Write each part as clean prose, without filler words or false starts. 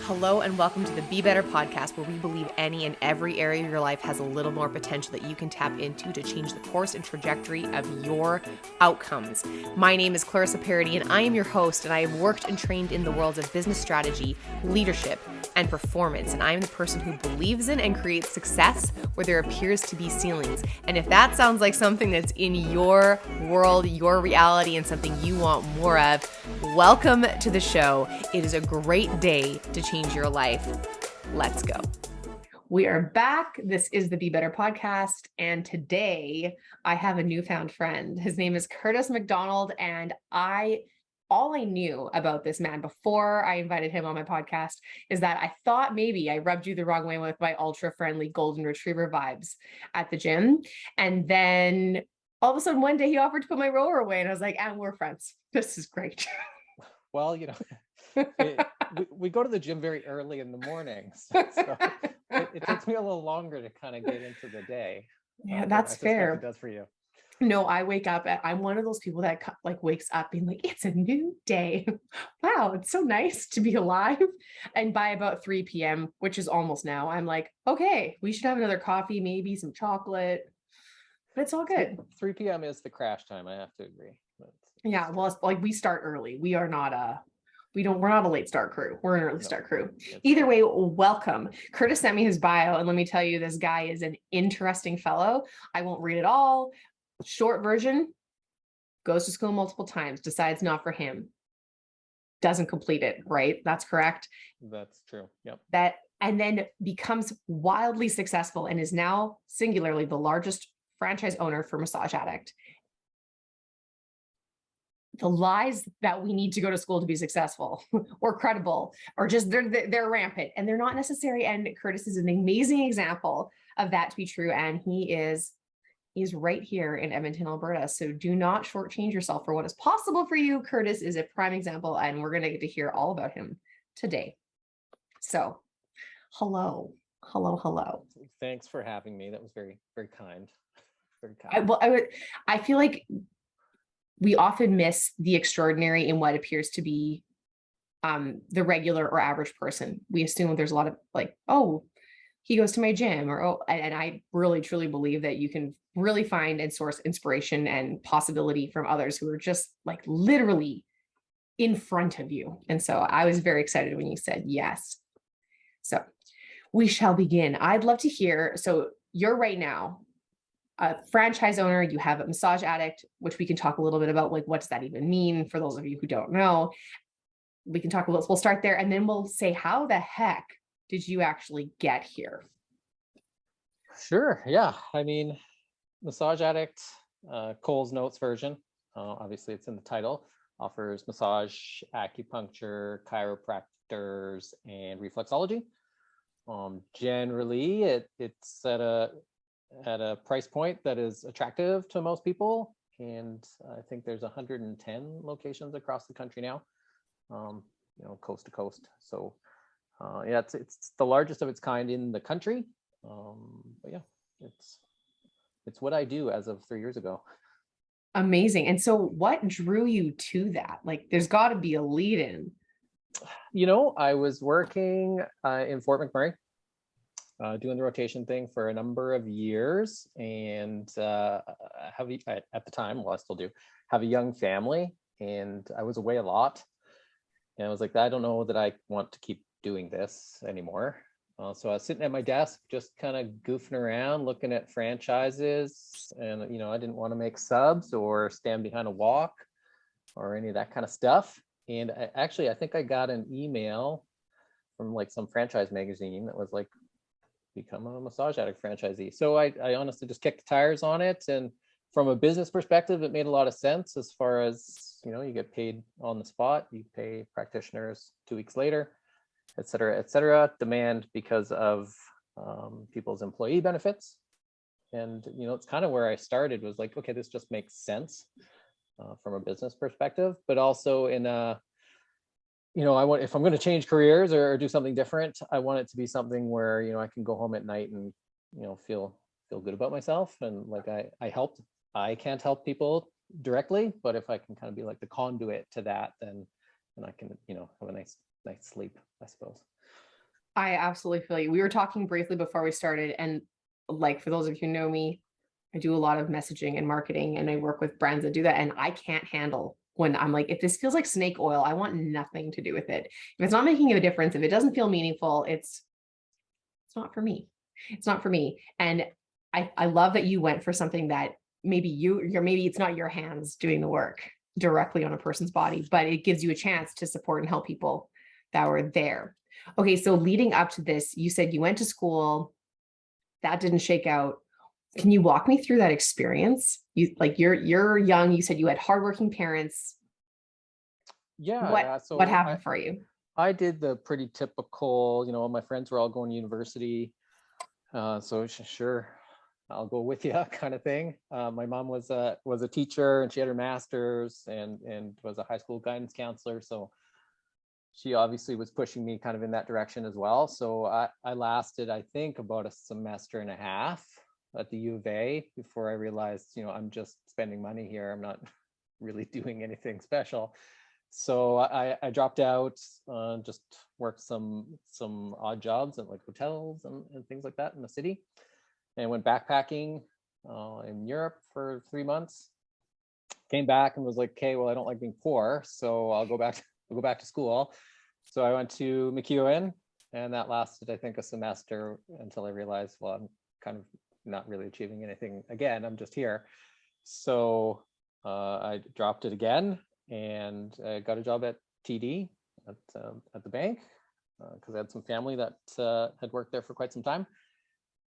Hello and welcome to the Be Better podcast, where we believe any and every area of your life has a little more potential that you can tap into to change the course and trajectory of your outcomes. My name is Clarissa Parody and I am your host, and I have worked and trained in the worlds of business strategy, leadership, and performance. And I am the person who believes in and creates success where there appears to be ceilings. And if that sounds like something that's in your world, your reality, and something you want more of, welcome to the show. It is a great day to change your life. Let's go. We are back. This is the Be Better podcast. And today I have a newfound friend. His name is Kurtis MacDonald. And all I knew about this man before I invited him on my podcast is that I thought maybe I rubbed you the wrong way with my ultra friendly golden retriever vibes at the gym. And then all of a sudden one day he offered to put my rower away and I was like, and we're friends. This is great. Well, we go to the gym very early in the morning, so it takes me a little longer to kind of get into the day. Yeah, that's fair. It does for you. No, I'm one of those people that wakes up being like, it's a new day. Wow, it's so nice to be alive. And by about 3 p.m., which is almost now, I'm like, okay, we should have another coffee, maybe some chocolate, but it's all good. 3 p.m. is the crash time. I have to agree. Yeah, well, it's like we start early. We're not a late start crew. We're an early start crew. Either way, welcome. Kurtis sent me his bio, and let me tell you, this guy is an interesting fellow. I won't read it all. Short version: goes to school multiple times, decides not for him, doesn't complete it, right? That's correct. That's true. Yep. And then becomes wildly successful and is now singularly the largest franchise owner for Massage Addict. The lies that we need to go to school to be successful or credible, or just they're rampant and they're not necessary. And Kurtis is an amazing example of that to be true. And he's right here in Edmonton, Alberta. So do not shortchange yourself for what is possible for you. Kurtis is a prime example, and we're going to get to hear all about him today. So hello. Thanks for having me. That was very, very kind. Very kind. I feel like we often miss the extraordinary in what appears to be the regular or average person. We assume there's a lot of like, oh, he goes to my gym, and I really truly believe that you can really find and source inspiration and possibility from others who are just like literally in front of you. And so I was very excited when you said yes. So we shall begin. I'd love to hear. So you're right now a franchise owner, you have a Massage Addict, which we can talk a little bit about, like, what does that even mean for those of you who don't know? We can talk we'll start there, and then we'll say, how the heck did you actually get here? Sure. Yeah. I mean, Massage Addict, Cole's Notes version, obviously it's in the title, offers massage, acupuncture, chiropractors, and reflexology. Generally, it's at a price point that is attractive to most people, and I think there's 110 locations across the country now, coast to coast. So yeah, it's the largest of its kind in the country. But yeah, it's what I do as of 3 years ago. Amazing. And so what drew you to that? Like, there's got to be a lead in. I was working in Fort McMurray, doing the rotation thing for a number of years, and at the time, well, I still do have a young family, and I was away a lot, and I was like, I don't know that I want to keep doing this anymore. So I was sitting at my desk, just kind of goofing around, looking at franchises, and I didn't want to make subs or stand behind a walk or any of that kind of stuff. And I think I got an email from like some franchise magazine that was like, become a Massage Addict franchisee. So I honestly just kicked the tires on it. And from a business perspective, it made a lot of sense as far as, you get paid on the spot, you pay practitioners 2 weeks later, et cetera, demand because of people's employee benefits. And, it's kind of where I started, was like, okay, this just makes sense from a business perspective, but also in if I'm going to change careers or do something different, I want it to be something where, I can go home at night and, feel good about myself. And like, I can't help people directly, but if I can kind of be like the conduit to that, then I can, have a nice night's sleep, I suppose. I absolutely feel you. We were talking briefly before we started, and like for those of you who know me, I do a lot of messaging and marketing, and I work with brands that do that. And I can't handle when I'm like, if this feels like snake oil, I want nothing to do with it. If it's not making a difference, if it doesn't feel meaningful, it's not for me. It's not for me. And I love that you went for something that maybe maybe it's not your hands doing the work directly on a person's body, but it gives you a chance to support and help people that were there. Okay, so leading up to this, you said you went to school, that didn't shake out. Can you walk me through that experience? You're young, you said you had hardworking parents. Yeah. What happened for you? I did the pretty typical, all my friends were all going to university. So sure, I'll go with you kind of thing. My mom was a teacher, and she had her master's and was a high school guidance counselor. So she obviously was pushing me kind of in that direction as well. So I lasted, I think, about a semester and a half at the U of A before I realized, I'm just spending money here. I'm not really doing anything special. So I dropped out, just worked some odd jobs at like hotels and things like that in the city, and went backpacking in Europe for 3 months. Came back and was like, okay, well, I don't like being poor, so I'll go back to school. So I went to MacEwan, and that lasted, I think, a semester until I realized, well, I'm kind of not really achieving anything again. I'm just here. So I dropped it again and got a job at TD at the bank because I had some family that had worked there for quite some time,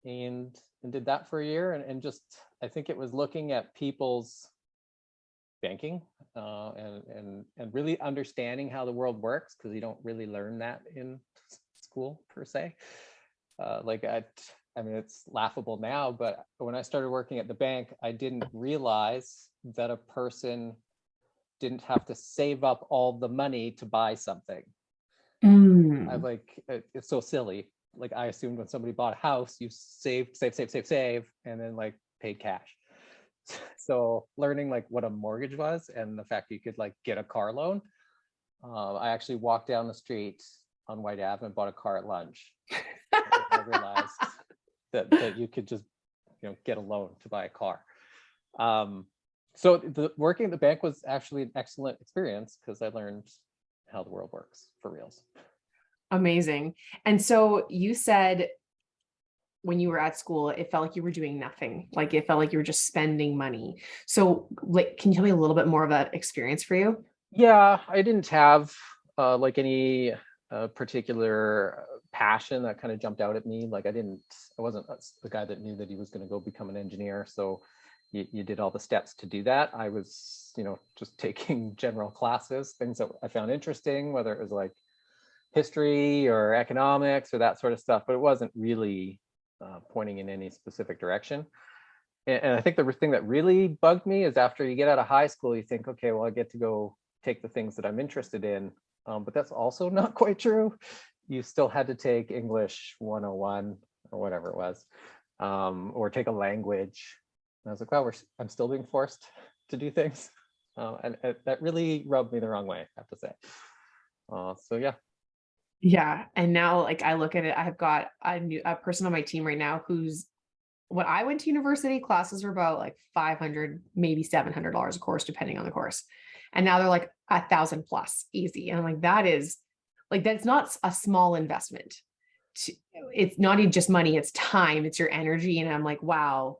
and did that for a year. And just, I think it was looking at people's banking and really understanding how the world works, because you don't really learn that in school per se. I mean, it's laughable now, but when I started working at the bank, I didn't realize that a person didn't have to save up all the money to buy something. It's so silly. Like, I assumed when somebody bought a house, you save, and then like paid cash. So learning like what a mortgage was and the fact that you could like get a car loan. I actually walked down the street on White Ave and bought a car at lunch. I realized that you could just get a loan to buy a car. So working at the bank was actually an excellent experience because I learned how the world works for reals. Amazing. And so you said when you were at school, it felt like you were doing nothing. Like it felt like you were just spending money. So like, can you tell me a little bit more of that experience for you? Yeah, I didn't have like any particular passion that kind of jumped out at me. Like I wasn't the guy that knew that he was going to go become an engineer. So you did all the steps to do that. I was, just taking general classes, things that I found interesting, whether it was like history or economics or that sort of stuff, but it wasn't really pointing in any specific direction. And I think the thing that really bugged me is after you get out of high school, you think, okay, well, I get to go take the things that I'm interested in. But that's also not quite true. You still had to take English 101 or whatever it was, or take a language. And I was like, wow, I'm still being forced to do things. And that really rubbed me the wrong way, I have to say. So yeah. Yeah. And now like I look at it, I've got a person on my team right now who's, when I went to university, classes were about like $500, maybe $700 a course, depending on the course. And now they're like 1,000 plus easy. And I'm like, that's not a small investment. It's not even just money, it's time, it's your energy. And I'm like, wow,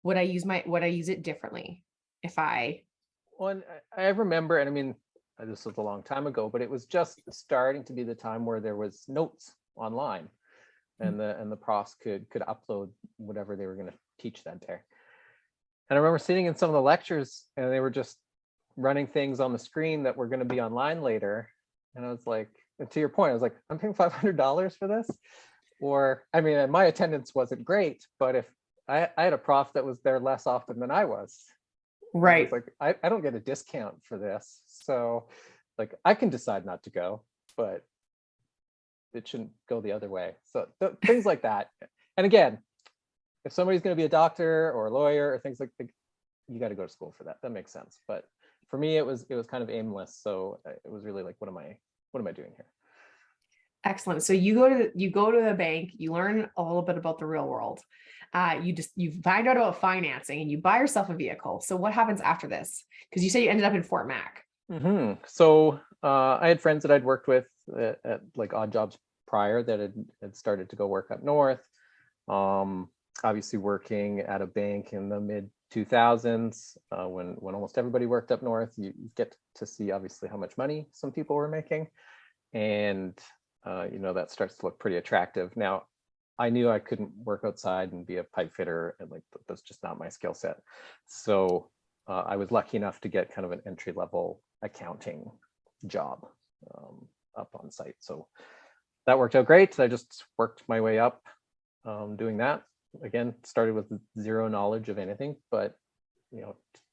would I use it differently if I. Well, I remember, and I mean, this was a long time ago, but it was just starting to be the time where there was notes online, and the profs could upload whatever they were going to teach that day. And I remember sitting in some of the lectures, and they were just running things on the screen that were going to be online later. And I was like, to your point, I was like, I'm paying $500 for this? Or, I mean, my attendance wasn't great, but if I had a prof that was there less often than I was. Right. I was like, I don't get a discount for this. So like, I can decide not to go, but it shouldn't go the other way. So things like that. And again, if somebody's going to be a doctor or a lawyer or things like that, you got to go to school for that. That makes sense. But for me, it was kind of aimless. So it was really like, what am I doing here? Excellent. So you go to the bank, you learn a little bit about the real world. You find out about financing and you buy yourself a vehicle. So what happens after this? Because you say you ended up in Fort Mac. So I had friends that I'd worked with at like odd jobs prior that had started to go work up north. Obviously working at a bank in the mid 2000s, when almost everybody worked up north, you get to see obviously how much money some people were making, and that starts to look pretty attractive. Now, I knew I couldn't work outside and be a pipe fitter, and like that's just not my skill set. So I was lucky enough to get kind of an entry level accounting job up on site. So that worked out great. I just worked my way up doing that. Again, started with zero knowledge of anything, but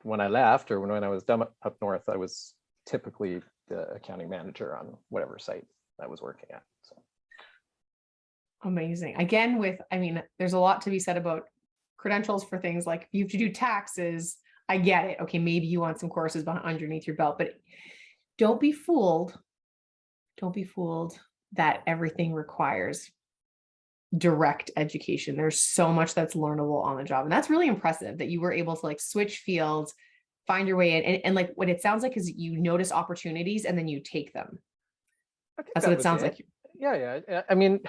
when I left, or when I was done up north, I was typically the accounting manager on whatever site I was working at. So Amazing. Again, there's a lot to be said about credentials for things like if you have to do taxes. I get it. Okay, maybe you want some courses underneath your belt, but don't be fooled. Don't be fooled that everything requires direct education. There's so much that's learnable on the job. And that's really impressive that you were able to like switch fields, find your way in. And like what it sounds like is you notice opportunities and then you take them. That's what it sounds like. Yeah. I mean,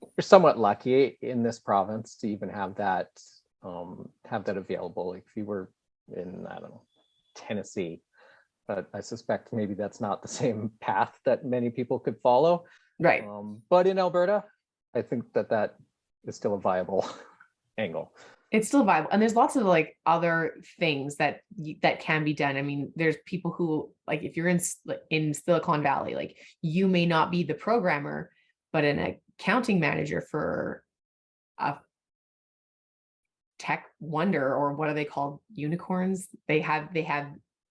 you're somewhat lucky in this province to even have that available. Like if you were in, I don't know, Tennessee, but I suspect maybe that's not the same path that many people could follow. Right. But in Alberta, I think that is still a viable angle. It's still viable. And there's lots of like other things that can be done. I mean, there's people who like, if you're in Silicon Valley, like you may not be the programmer, but an accounting manager for a tech wonder, or what are they called? Unicorns. They have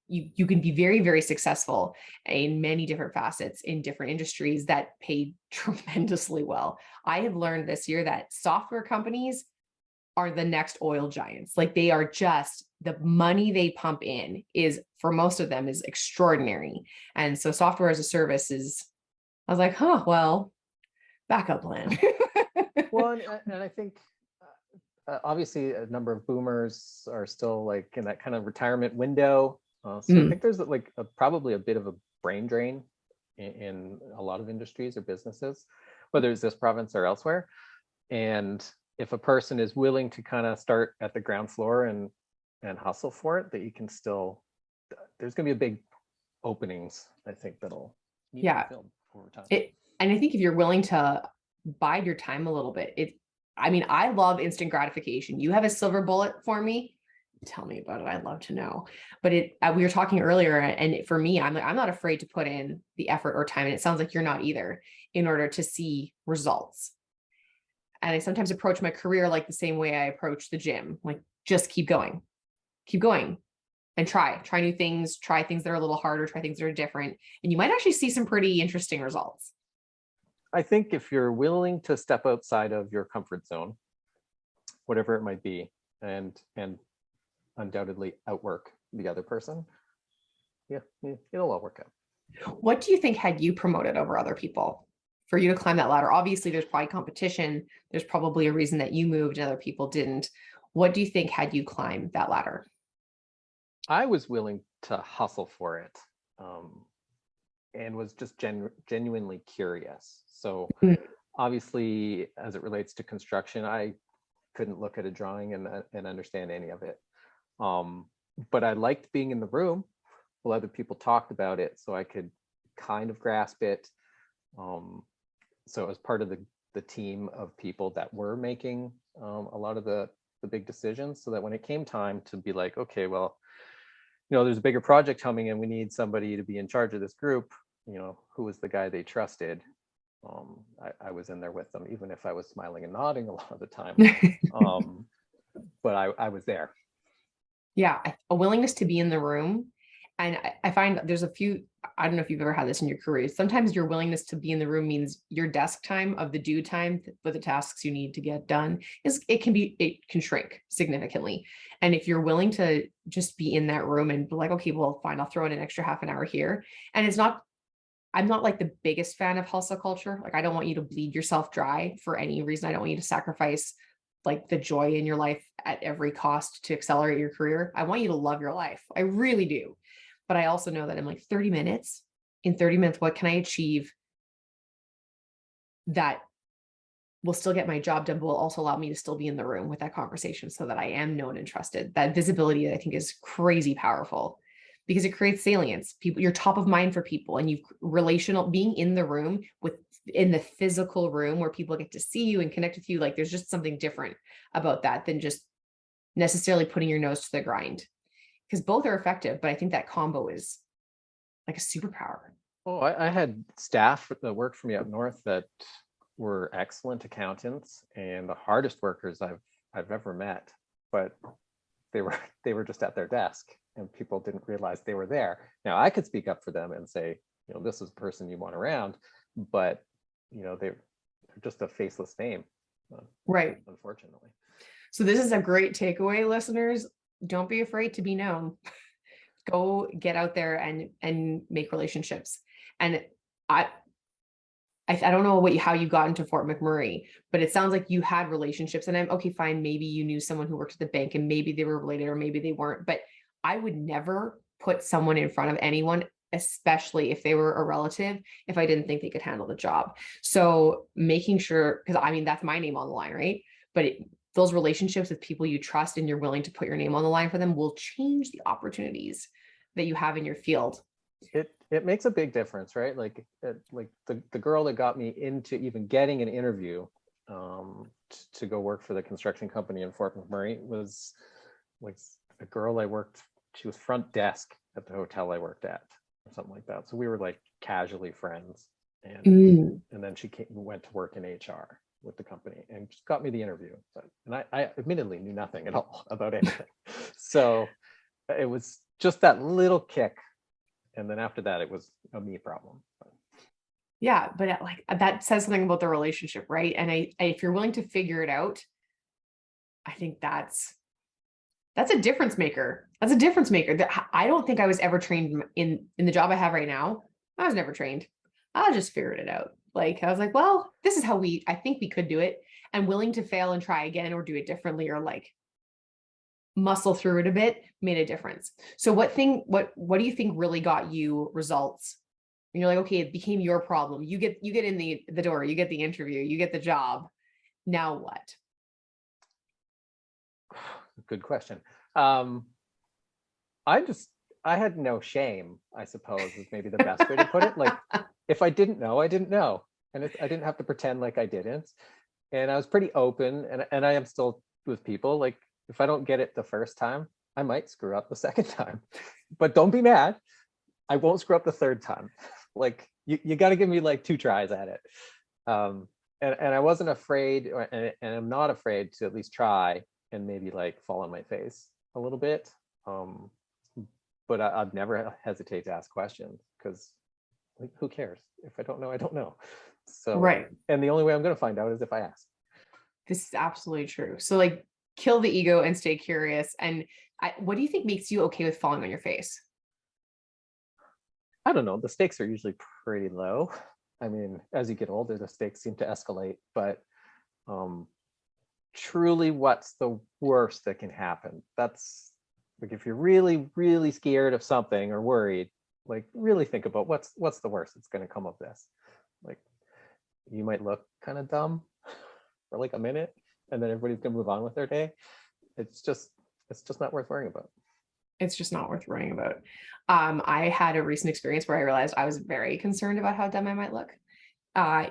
you can be very, very successful in many different facets in different industries that pay tremendously well. I have learned this year that software companies are the next oil giants. Like they are just, the money they pump in is, for most of them, is extraordinary. And so software as a service I was like, well, backup plan. Well, and I think obviously a number of boomers are still like in that kind of retirement window. So I think there's like probably a bit of a brain drain in a lot of industries or businesses, whether it's this province or elsewhere. And if a person is willing to kind of start at the ground floor and hustle for it, that you can still, there's going to be a big openings, I think, that'll need to be filled over time. And I think if you're willing to bide your time a little bit, I love instant gratification. You have a silver bullet for me? Tell me about it. I'd love to know. But we were talking earlier, and for me, I'm not afraid to put in the effort or time, and it sounds like you're not either, in order to see results. And I sometimes approach my career like the same way I approach the gym, like just keep going, and try new things, try things that are a little harder, try things that are different, and you might actually see some pretty interesting results. I think if you're willing to step outside of your comfort zone, whatever it might be, and undoubtedly outwork the other person, it'll all work out. What do you think had you promoted over other people for you to climb that ladder? Obviously, there's probably competition. There's probably a reason that you moved and other people didn't. What do you think had you climb that ladder? I was willing to hustle for it, and was just genuinely curious. So obviously, as it relates to construction, I couldn't look at a drawing and understand any of it. But I liked being in the room while other people talked about it, so I could kind of grasp it. So as part of the team of people that were making a lot of the big decisions, so that when it came time to be like, okay, well, there's a bigger project coming and we need somebody to be in charge of this group, who was the guy they trusted. I was in there with them, even if I was smiling and nodding a lot of the time. But I was there. Yeah, a willingness to be in the room. And I find there's a few, I don't know if you've ever had this in your career. Sometimes your willingness to be in the room means your desk time of the due time for the tasks you need to get done it can shrink significantly. And if you're willing to just be in that room and be like, okay, well, fine, I'll throw in an extra half an hour here. And it's not I'm not like the biggest fan of hustle culture. Like, I don't want you to bleed yourself dry for any reason. I don't want you to sacrifice like the joy in your life at every cost to accelerate your career. I want you to love your life. I really do. But I also know that in like 30 minutes, what can I achieve that will still get my job done, but will also allow me to still be in the room with that conversation so that I am known and trusted. That visibility, I think, is crazy powerful because it creates salience. People, you're top of mind for people, and you've relational being in the room with in the physical room where people get to see you and connect with you. Like, there's just something different about that than just necessarily putting your nose to the grind, because both are effective. But I think that combo is like a superpower. Oh, I had staff that worked for me up north that were excellent accountants and the hardest workers I've ever met, but they were just at their desk and people didn't realize they were there. Now I could speak up for them and say, this is the person you want around, but they're just a faceless name, right? Unfortunately. So this is a great takeaway, listeners. Don't be afraid to be known. Go get out there and make relationships. And I don't know how you got into Fort McMurray, but it sounds like you had relationships, and I'm okay, fine. Maybe you knew someone who worked at the bank and maybe they were related or maybe they weren't, but I would never put someone in front of anyone, especially if they were a relative, if I didn't think they could handle the job. So making sure, because I mean, that's my name on the line, right? But those relationships with people you trust and you're willing to put your name on the line for them will change the opportunities that you have in your field. It makes a big difference, right? Like the girl that got me into even getting an interview to go work for the construction company in Fort McMurray was like a girl she was front desk at the hotel I worked at or something like that. So we were like casually friends, and then she went to work in HR with the company and just got me the interview. And I admittedly knew nothing at all about anything. So it was just that little kick. And then after that, it was a me problem. Yeah, but like that says something about the relationship, right? And if you're willing to figure it out, I think that's a difference maker. That's a difference maker. I don't think I was ever trained in the job I have right now. I was never trained. I just figured it out. Like, I was like, well, this is how I think we could do it. I'm willing to fail and try again or do it differently, or like muscle through it a bit, made a difference. So what do you think really got you results? And you're like, okay, it became your problem. You get in the door, you get the interview, you get the job. Now what? Good question. I had no shame, I suppose, is maybe the best way to put it. Like, if I didn't know, I didn't know. And I didn't have to pretend like I didn't. And I was pretty open, and I am still with people. Like, if I don't get it the first time, I might screw up the second time. But don't be mad. I won't screw up the third time. Like, you got to give me like 2 tries at it. And I wasn't afraid, and I'm not afraid to at least try and maybe like fall on my face a little bit. But I'd never hesitate to ask questions, because like, who cares? If I don't know, I don't know. So, right. And the only way I'm going to find out is if I ask. This is absolutely true. So like, kill the ego and stay curious. And what do you think makes you okay with falling on your face? I don't know. The stakes are usually pretty low. I mean, as you get older, the stakes seem to escalate, but truly, what's the worst that can happen? That's like, if you're really, really scared of something or worried, like really think about what's the worst that's going to come of this. Like, you might look kind of dumb for like a minute, and then everybody's going to move on with their day. It's just not worth worrying about. It's just not worth worrying about. I had a recent experience where I realized I was very concerned about how dumb I might look.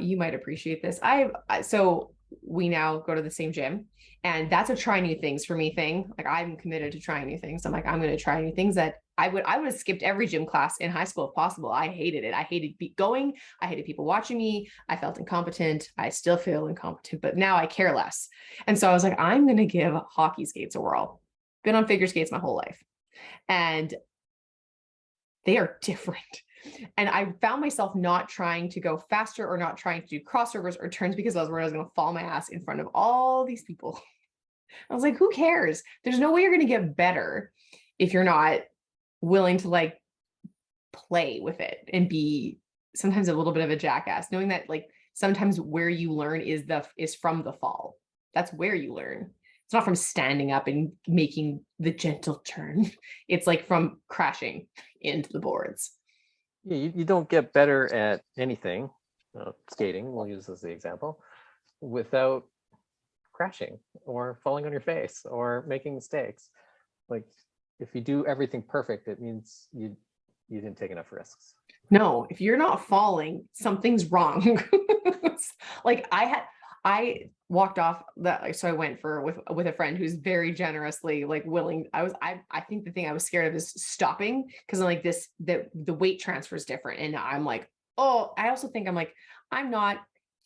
You might appreciate this. So we now go to the same gym, and that's a try new things for me thing. Like, I'm committed to trying new things. I'm like, I'm going to try new things that I would have skipped every gym class in high school if possible. I hated it. I hated going. I hated people watching me. I felt incompetent. I still feel incompetent, but now I care less. And so I was like, I'm going to give hockey skates a whirl. Been on figure skates my whole life, and they are different. And I found myself not trying to go faster or not trying to do crossovers or turns, because I was worried I was going to fall my ass in front of all these people. I was like, who cares? There's no way you're going to get better if you're not willing to like play with it and be sometimes a little bit of a jackass, knowing that like sometimes where you learn is from the fall. That's where you learn. It's not from standing up and making the gentle turn. It's like from crashing into the boards. Yeah, you don't get better at anything, skating, we'll use as the example, without crashing or falling on your face or making mistakes. Like if you do everything perfect, it means you didn't take enough risks. No, if you're not falling, something's wrong. Like I walked off that, so I went for with a friend who's very generously like willing. I think the thing I was scared of is stopping, because I'm like the weight transfer is different. And I'm like, oh, I also think I'm like, I'm not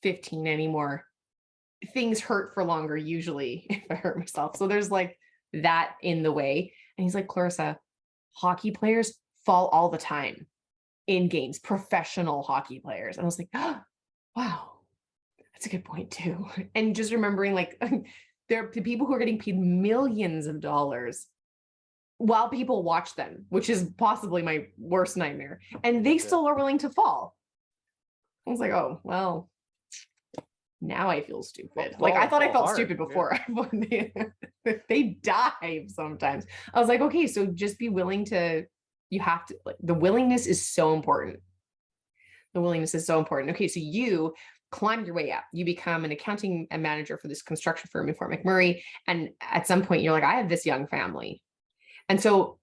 15 anymore. Things hurt for longer usually if I hurt myself. So there's like that in the way. And he's like, Clarissa, hockey players fall all the time in games, professional hockey players. And I was like, oh, wow, that's a good point too. And just remembering like there are people who are getting paid millions of dollars while people watch them, which is possibly my worst nightmare. And they still are willing to fall. I was like, oh, well, now I feel stupid. Like I thought I felt stupid before. Yeah. They dive sometimes. I was like, okay, so just be willing to, you have to, like, the willingness is so important. The willingness is so important. Okay, so you climb your way up. You become an accounting and manager for this construction firm in Fort McMurray. And at some point you're like, I have this young family. And so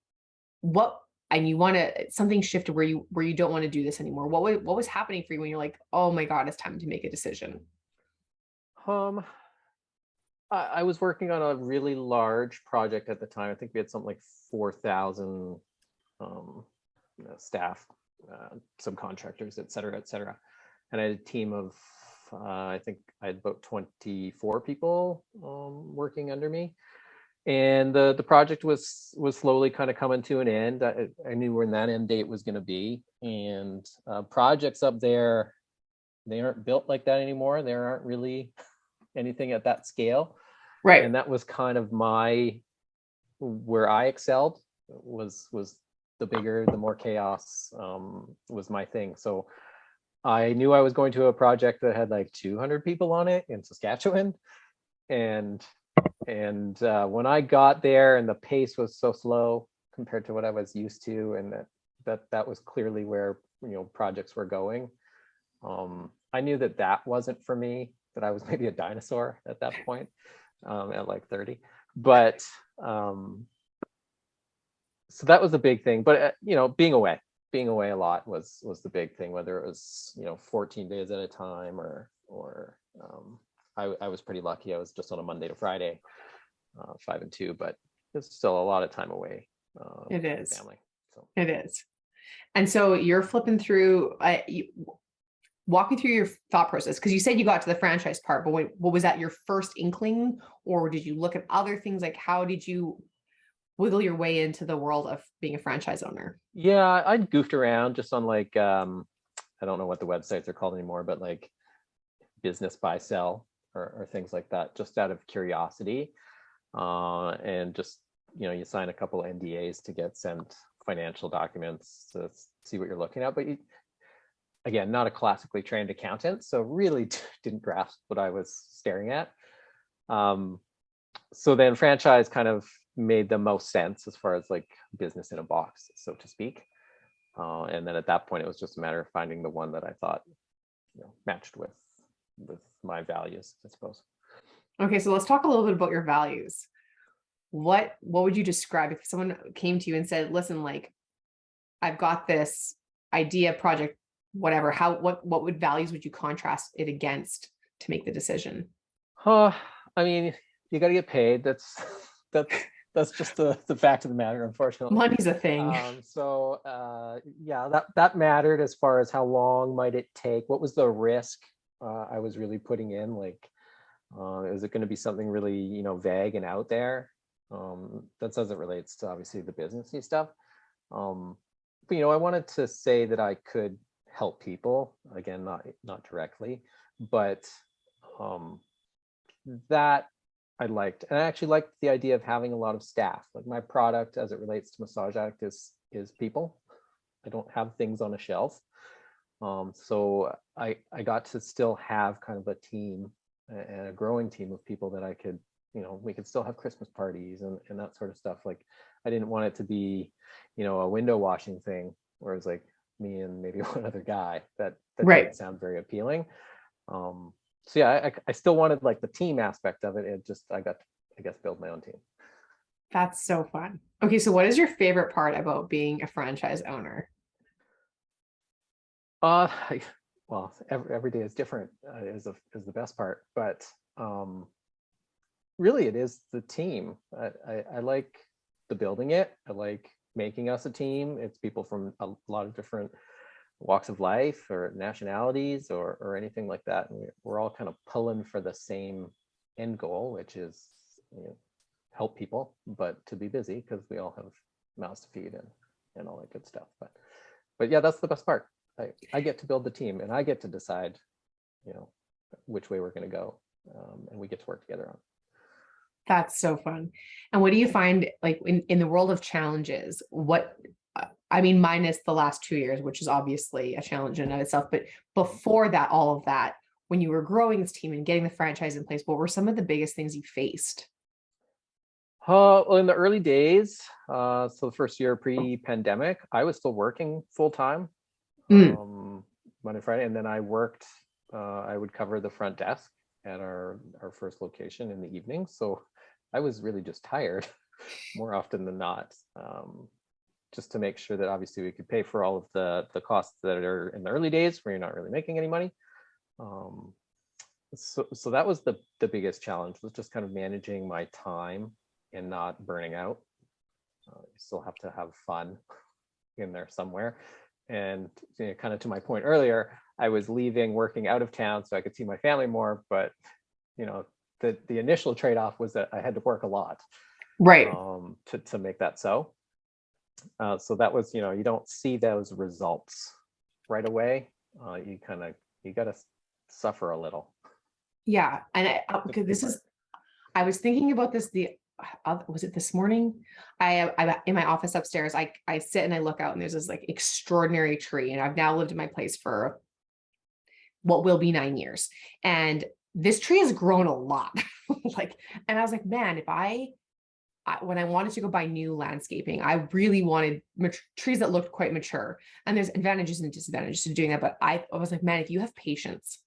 and you want to, something shifted where you don't want to do this anymore. What was happening for you when you're like, oh my God, it's time to make a decision? I was working on a really large project at the time. I think we had something like 4,000 staff, subcontractors, et cetera, et cetera. And I had a team of, I think I had about 24 people working under me. And the project was slowly kind of coming to an end. I knew when that end date was going to be. And projects up there, they aren't built like that anymore. There aren't really anything at that scale. Right. And that was kind of where I excelled was the bigger, the more chaos was my thing. So I knew I was going to a project that had like 200 people on it in Saskatchewan. And when I got there, and the pace was so slow compared to what I was used to, and that was clearly where, projects were going. I knew that wasn't for me, that I was maybe a dinosaur at that point, at like 30. But so that was a big thing. But being away a lot was the big thing, whether it was 14 days at a time or I was pretty lucky. I was just on a Monday to Friday, 5 and 2, but it's still a lot of time away. It is. Family. So. It is. And so you're flipping through, walk me through your thought process, because you said you got to the franchise part, but what was that your first inkling, or did you look at other things? Like, how did you wiggle your way into the world of being a franchise owner? Yeah, I goofed around just on like, I don't know what the websites are called anymore, but like business buy sell or things like that, just out of curiosity. And just, you sign a couple of NDAs to get sent financial documents to see what you're looking at. But again, not a classically trained accountant, so really didn't grasp what I was staring at. So then franchise kind of made the most sense as far as like business in a box, so to speak. And then at that point, it was just a matter of finding the one that I thought matched with my values, I suppose. Okay, so let's talk a little bit about your values. What would you describe if someone came to you and said, listen, like, I've got this idea, project, whatever, what would values would you contrast it against to make the decision? I mean, you got to get paid. That's just the fact of the matter, unfortunately. Money's a thing. Yeah, that mattered as far as how long might it take. What was the risk I was really putting in? Like, is it going to be something really, vague and out there? That's as it relates to obviously the businessy stuff. But I wanted to say that I could help people, again, not directly, but that I liked. And I actually liked the idea of having a lot of staff. Like my product as it relates to Massage Addict is people. I don't have things on a shelf. So I got to still have kind of a team and a growing team of people that I could, we could still have Christmas parties and that sort of stuff. Like I didn't want it to be, a window washing thing where it's like me and maybe one other guy. That Right. didn't sound very appealing. So yeah, I still wanted like the team aspect of it. It just, I got to, I guess, build my own team. That's so fun. Okay, so what is your favorite part about being a franchise owner? Uh, well, every day is different, is the best part, but really it is the team. I like the building it. I like making us a team. It's people from a lot of different walks of life or nationalities or anything like that. And we're all kind of pulling for the same end goal, which is, help people, but to be busy because we all have mouths to feed and all that good stuff. But yeah, that's the best part. I get to build the team and I get to decide, which way we're going to go, and we get to work together on. That's so fun. And what do you find like in the world of challenges? I mean, minus the last 2 years, which is obviously a challenge in and of itself, but before that, all of that, when you were growing this team and getting the franchise in place, what were some of the biggest things you faced? Well, in the early days, so the first year pre-pandemic, I was still working full time, Mm. Monday, Friday, and then I worked. I would cover the front desk at our first location in the evening, so I was really just tired more often than not. Just to make sure that obviously we could pay for all of the costs that are in the early days where you're not really making any money. So that was the biggest challenge, was just kind of managing my time and not burning out. You still have to have fun in there somewhere. And kind of to my point earlier, I was leaving working out of town so I could see my family more, but the initial trade-off was that I had to work a lot, Right. to make that so. So that was, you don't see those results right away. You got to suffer a little. Yeah. And I was thinking about this was it this morning? I in my office upstairs, I sit and I look out and there's this like extraordinary tree. And I've now lived in my place for what will be 9 years. And this tree has grown a lot. And I was like, man, when I wanted to go buy new landscaping, I really wanted trees that looked quite mature. And there's advantages and disadvantages to doing that. But I was like, man, if you have patience,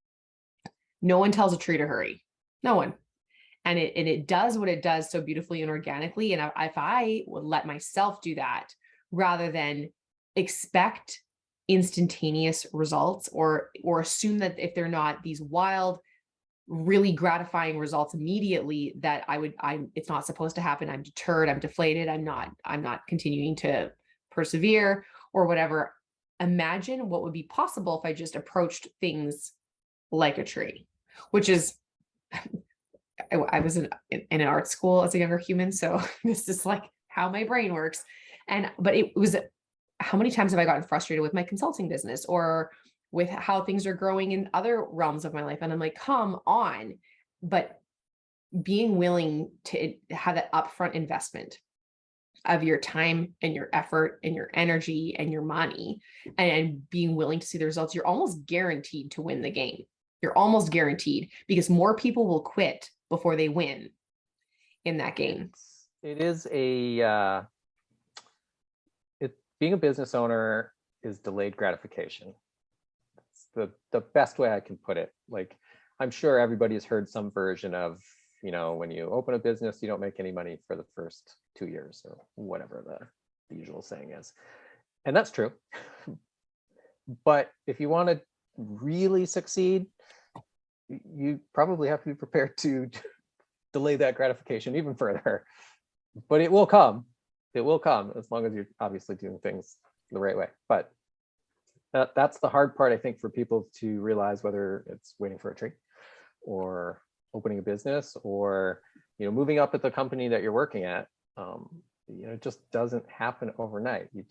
no one tells a tree to hurry. No one. And it does what it does so beautifully and organically. And if I would let myself do that rather than expect instantaneous results or assume that if they're not these wild, really gratifying results immediately, that it's not supposed to happen. I'm deterred, I'm deflated, I'm not continuing to persevere or whatever. Imagine what would be possible if I just approached things like a tree, which is I was in an art school as a younger human. So this is like how my brain works. But it was, how many times have I gotten frustrated with my consulting business or with how things are growing in other realms of my life? And I'm like, come on. But being willing to have that upfront investment of your time and your effort and your energy and your money and being willing to see the results, you're almost guaranteed to win the game. You're almost guaranteed because more people will quit before they win in that game. Being a business owner is delayed gratification. It's the best way I can put it. Like, I'm sure everybody has heard some version of, when you open a business, you don't make any money for the first 2 years or whatever the usual saying is. And that's true. But if you want to really succeed, you probably have to be prepared to delay that gratification even further. But it will come. It will come as long as you're obviously doing things the right way. But that's the hard part, I think, for people to realize, whether it's waiting for a tree or opening a business or moving up at the company that you're working at. It just doesn't happen overnight. You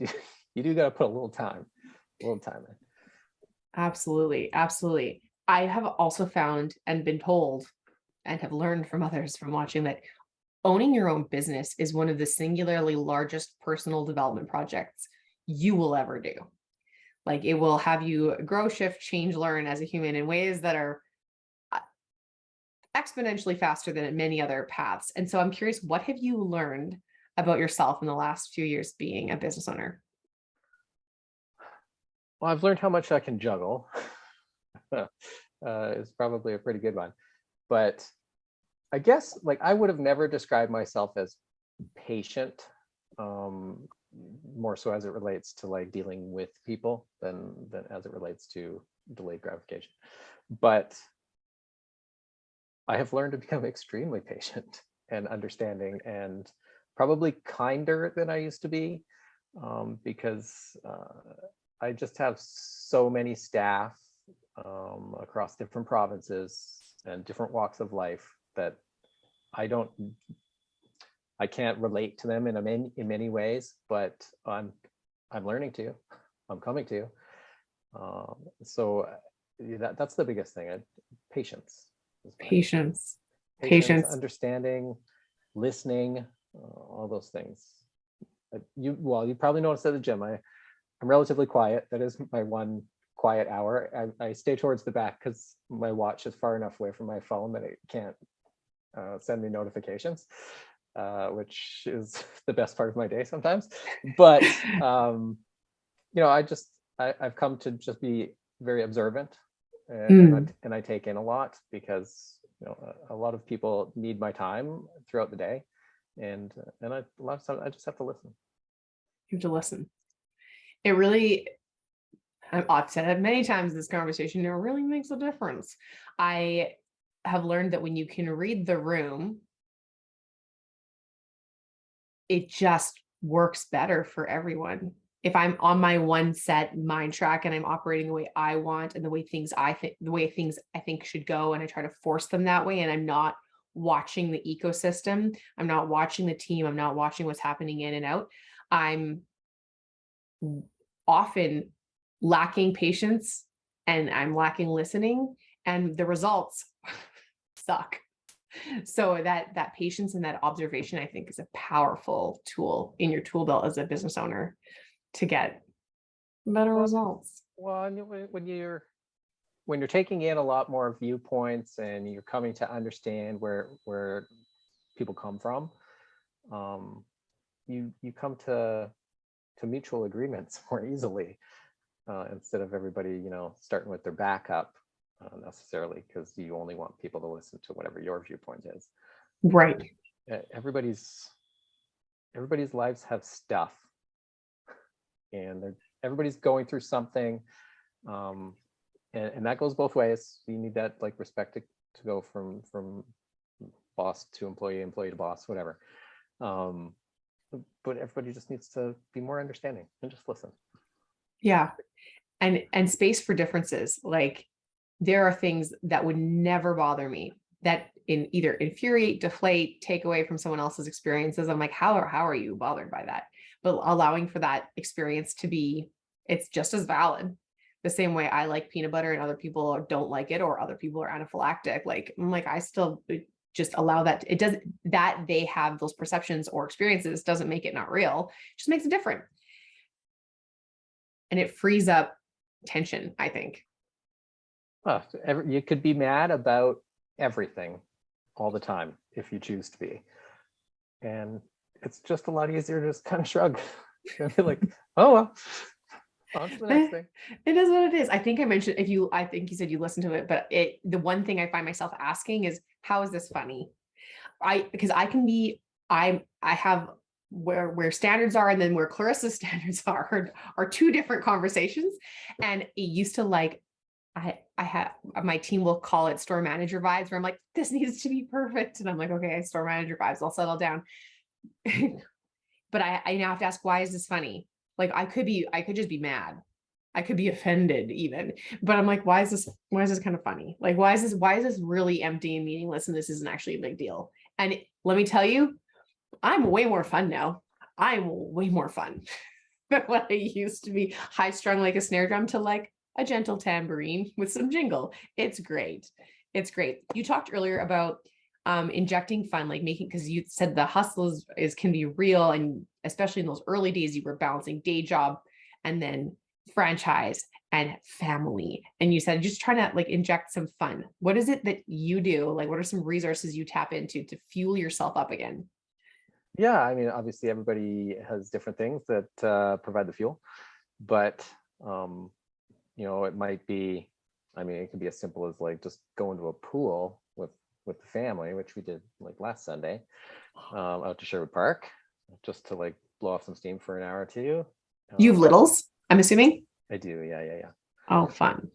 do got to put a little time in. Absolutely. Absolutely. I have also found and been told and have learned from others from watching that owning your own business is one of the singularly largest personal development projects you will ever do. Like it will have you grow, shift, change, learn as a human in ways that are exponentially faster than many other paths. And so I'm curious, what have you learned about yourself in the last few years being a business owner? Well, I've learned how much I can juggle. Is probably a pretty good one. But I guess like I would have never described myself as patient, more so as it relates to like dealing with people than as it relates to delayed gratification. But I have learned to become extremely patient and understanding and probably kinder than I used to be, because I just have so many staff across different provinces and different walks of life that I can't relate to them in many ways, but I'm learning to, I'm coming to. So that's the biggest thing. Patience. Patience, understanding, listening, all those things. You probably noticed at the gym, I'm relatively quiet. That is my one quiet hour. I stay towards the back because my watch is far enough away from my phone that it can't send me notifications, which is the best part of my day sometimes. But I've come to just be very observant, and I take in a lot because a lot of people need my time throughout the day, and a lot of times I just have to listen. You have to listen. It really, I've said it many times in this conversation, it really makes a difference. I have learned that when you can read the room, it just works better for everyone. If I'm on my one set mind track and I'm operating the way I want and the way things I think should go, and I try to force them that way, and I'm not watching the ecosystem, I'm not watching the team, I'm not watching what's happening in and out, I'm often lacking patience and I'm lacking listening, and the results suck. So that patience and that observation, I think, is a powerful tool in your tool belt as a business owner to get better results. Well, when you're taking in a lot more viewpoints and you're coming to understand where people come from, you come to mutual agreements more easily, instead of everybody starting with their back up necessarily, because you only want people to listen to whatever your viewpoint is. Right. Everybody's lives have stuff, and everybody's going through something, and that goes both ways. You need that like respect to go from boss to employee, employee to boss, whatever. But everybody just needs to be more understanding and just listen. Yeah. And space for differences. Like there are things that would never bother me that either infuriate, deflate, take away from someone else's experiences. I'm like, how are you bothered by that? But allowing for that experience to be, it's just as valid. The same way I like peanut butter and other people don't like it, or other people are anaphylactic. Like, I'm like, I still just allow that. It doesn't, that they have those perceptions or experiences doesn't make it not real. It just makes it different. And it frees up tension, I think. You could be mad about everything all the time if you choose to be. And it's just a lot easier to just kind of shrug and be like, oh, well, on to the next thing. It is what it is. I think I mentioned, I think you said you listened to it, but the one thing I find myself asking is, how is this funny? Because I have where standards are and then where Clarissa's standards are two different conversations. And it used to like, I have, my team will call it store manager vibes, where I'm like, this needs to be perfect. And I'm like, okay, store manager vibes, I'll settle down. But I now have to ask, why is this funny? Like I could just be mad. I could be offended even, but I'm like, why is this kind of funny? Like, why is this really empty and meaningless? And this isn't actually a big deal. And let me tell you, I'm way more fun now. I'm way more fun than what I used to be, high strung like a snare drum to like a gentle tambourine with some jingle. It's great. It's great. You talked earlier about injecting fun, like making, because you said the hustle can be real. And especially in those early days, you were balancing day job and then franchise, and family. And you said just trying to like inject some fun. What is it that you do? Like, what are some resources you tap into to fuel yourself up again? Yeah, I mean, obviously everybody has different things that provide the fuel, but it might be, I mean, it could be as simple as like just going to a pool with the family, which we did like last Sunday, out to Sherwood Park, just to like blow off some steam for an hour or two. You have littles, I'm assuming? I do, yeah. Oh, fun.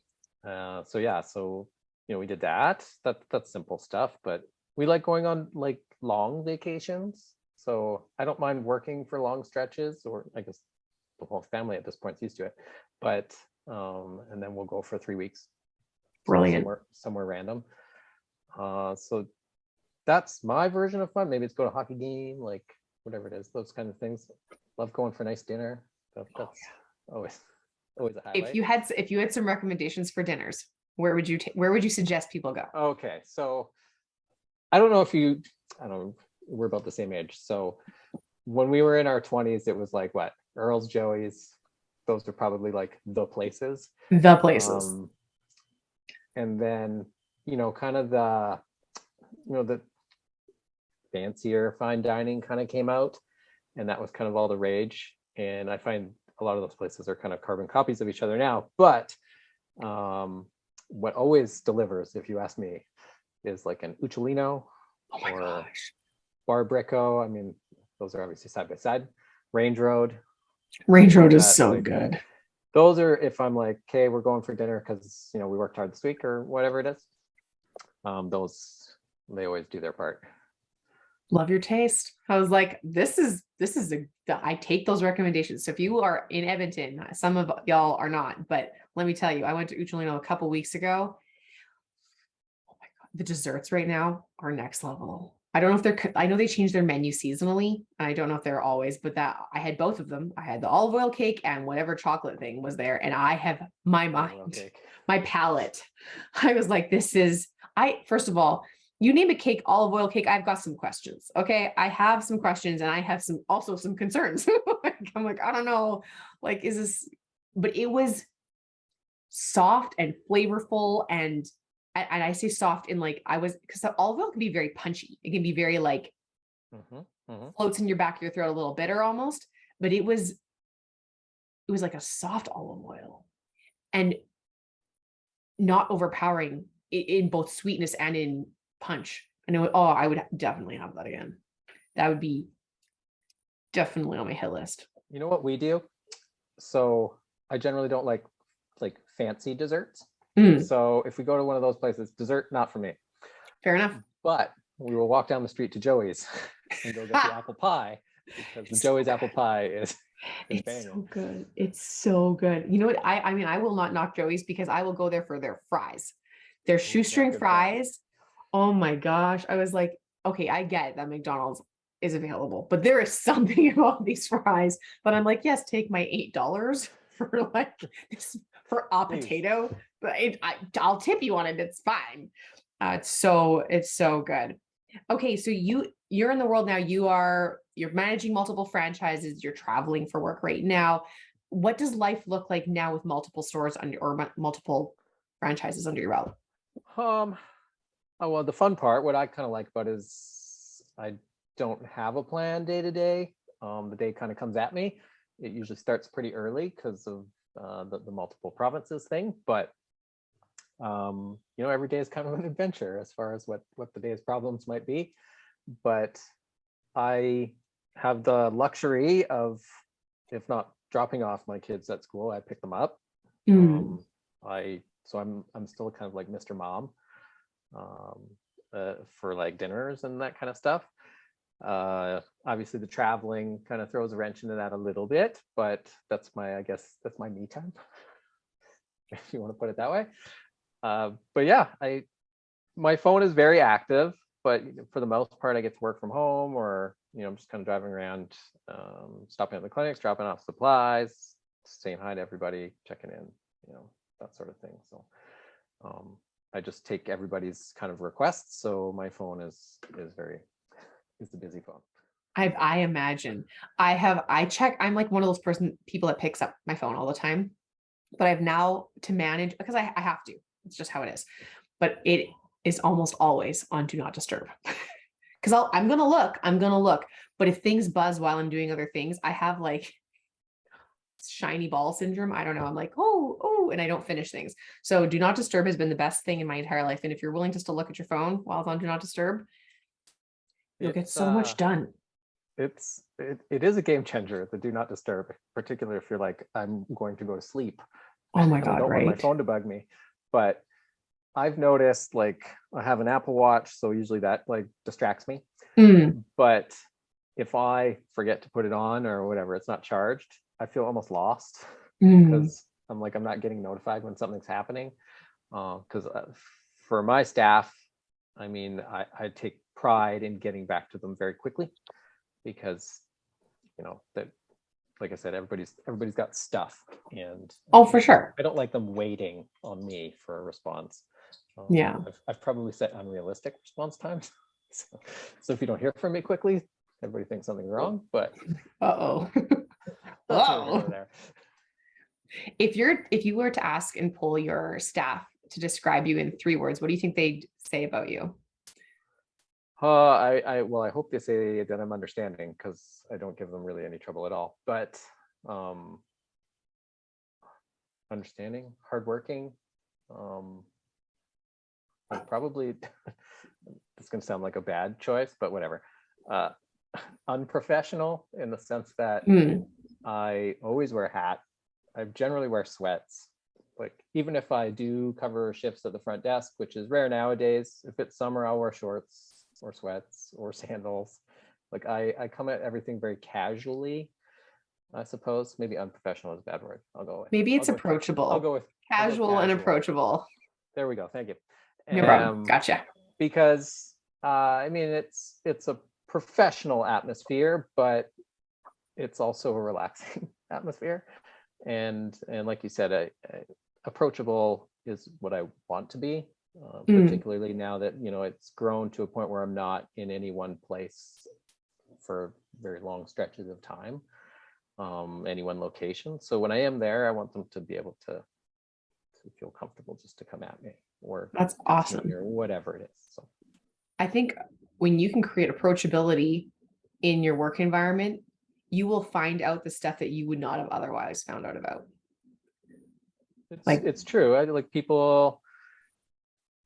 So we did that. That's simple stuff, but we like going on like long vacations. So I don't mind working for long stretches, or I guess the whole family at this point is used to it. But and then we'll go for 3 weeks. Brilliant. Somewhere random. So that's my version of fun. Maybe it's go to a hockey game, like whatever it is, those kind of things. Love going for a nice dinner. That's always a highlight. If you had some recommendations for dinners, where would you suggest people go? Okay, so I don't know, we're about the same age. So when we were in our 20s, it was like what? Earl's, Joey's. Those are probably like the places. The places. And then, kind of the fancier fine dining kind of came out, and that was kind of all the rage. And I find a lot of those places are kind of carbon copies of each other now. But what always delivers, if you ask me, is like an Uccellino or Bar Bricco. I mean, those are obviously side by side. Range Road. Range Road is so good. Those are if I'm like, okay, we're going for dinner because we worked hard this week or whatever it is. Those, they always do their part. Love your taste. I was like, I take those recommendations. So if you are in Edmonton, some of y'all are not, but let me tell you, I went to Uccellino a couple weeks ago. Oh my God. The desserts right now are next level. I don't know if I know they change their menu seasonally. I don't know if they're always, but I had both of them. I had the olive oil cake and whatever chocolate thing was there. And I have my mind, my palate. I was like, first of all, you name a cake, olive oil cake, I've got some questions. Okay. I have some questions and I have also some concerns. I'm like, I don't know, like, but it was soft and flavorful. And I say soft in like, because the olive oil can be very punchy. It can be very like, floats in your back of your throat, a little bitter almost, but it was like a soft olive oil and not overpowering in both sweetness and in punch. I would definitely have that again. That would be definitely on my hit list. You know what we do? So I generally don't like fancy desserts. So if we go to one of those places, dessert, not for me. Fair enough. But we will walk down the street to Joey's and go get the apple pie, because the Joey's apple pie is it's so good. It's so good. You know what? I mean, I will not knock Joey's because I will go there for their fries. Their shoestring fries. Oh my gosh. I was like, okay, I get that McDonald's is available, but there is something about these fries. But I'm like, yes, take my $8 for like this for a potato, but I'll tip you on it. It's fine. It's so good. Okay, so you're in the world now. You're managing multiple franchises. You're traveling for work right now. What does life look like now with multiple stores or multiple franchises under your belt? Well, the fun part, what I kind of like about it is I don't have a plan day to day. The day kind of comes at me. It usually starts pretty early because of the multiple provinces thing, but every day is kind of an adventure as far as what the day's problems might be. But I have the luxury of, if not dropping off my kids at school, I pick them up. I'm still kind of like Mr. Mom for like dinners and that kind of stuff. Obviously the traveling kind of throws a wrench into that a little bit, but that's my me time, if you want to put it that way. But yeah, my phone is very active, but for the most part I get to work from home, or I'm just kind of driving around, stopping at the clinics, dropping off supplies, saying hi to everybody, checking in, that sort of thing. So I just take everybody's kind of requests, so my phone is the busy phone. I imagine. I'm like one of those people that picks up my phone all the time. but I've now to manage because I have to. It's just how it is. But it is almost always on do not disturb. Because I'm gonna look. But if things buzz while I'm doing other things, I have like shiny ball syndrome. I don't know. I'm like, oh, and I don't finish things. So do not disturb has been the best thing in my entire life. And if you're willing just to look at your phone while it's on do not disturb, you'll get so much done. It is a game changer, the do not disturb, particularly if you're like, I'm going to go to sleep. Oh my I God, don't right? want my phone to bug me. But I've noticed, like, I have an Apple Watch, so usually that like distracts me. But if I forget to put it on or whatever, it's not charged, I feel almost lost because I'm like, I'm not getting notified when something's happening. Because for my staff, I mean, I take pride in getting back to them very quickly because, you know, that, like I said, everybody's got stuff, and for sure. I don't like them waiting on me for a response. Yeah. I've probably set unrealistic response times. So if you don't hear from me quickly, everybody thinks something's wrong, but Uh-oh. there. If you were to ask and poll your staff to describe you in 3 words, what do you think they'd say about you? I hope they say that I'm understanding, because I don't give them really any trouble at all. But understanding, hardworking, probably it's going to sound like a bad choice, but whatever. Unprofessional in the sense that I always wear a hat. I generally wear sweats. Like, even if I do cover shifts at the front desk, which is rare nowadays, if it's summer, I'll wear shorts or sweats or sandals. Like, I come at everything very casually, I suppose. Maybe unprofessional is a bad word. I'll go with. Maybe it's approachable. I'll go with casual and approachable. There we go. Thank you. No problem. Gotcha. Because I mean, it's a professional atmosphere, but it's also a relaxing atmosphere. And like you said, approachable is what I want to be, particularly now that, you know, it's grown to a point where I'm not in any one place for very long stretches of time, any one location. So when I am there, I want them to be able to feel comfortable just to come at me, or that's awesome, or whatever it is. So I think when you can create approachability in your work environment, you will find out the stuff that you would not have otherwise found out about. It's true. I like people.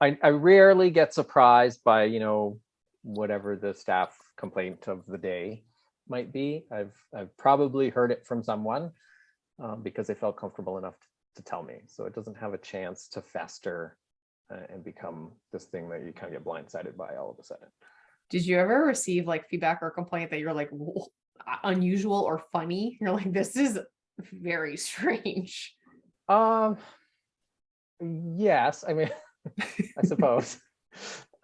I rarely get surprised by, you know, whatever the staff complaint of the day might be. I've probably heard it from someone because they felt comfortable enough to tell me. So it doesn't have a chance to fester and become this thing that you kind of get blindsided by all of a sudden. Did you ever receive like feedback or complaint that you're like unusual or funny? You're like, this is very strange. Yes, I mean, I suppose.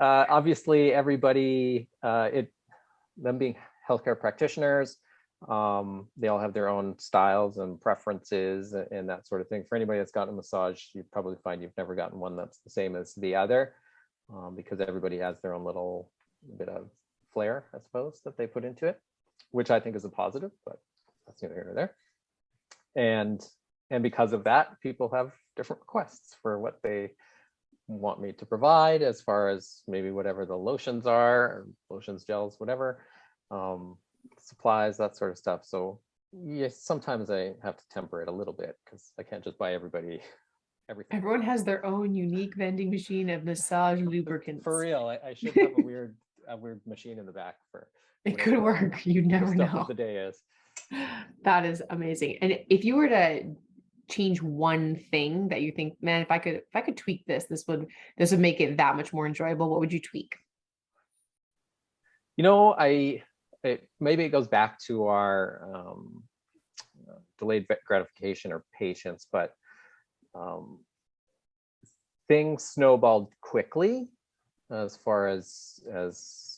Obviously, everybody, them being healthcare practitioners, they all have their own styles and preferences and that sort of thing. For anybody that's gotten a massage, you probably find you've never gotten one that's the same as the other, because everybody has their own little bit of flair, I suppose, that they put into it, which I think is a positive, but that's neither here nor there. And because of that, people have different requests for what they want me to provide, as far as maybe whatever the lotions are, or lotions, gels, whatever, supplies, that sort of stuff. So yes, sometimes I have to temper it a little bit, because I can't just buy everybody everything. Everyone has their own unique vending machine of massage lubricants. For real, I should have a weird machine in the back for it could work. You never know what the day is. That is amazing. And if you were to change one thing that you think, man, if I could tweak this would make it that much more enjoyable, what would you tweak? You know, maybe it goes back to our delayed gratification or patience, but things snowballed quickly as far as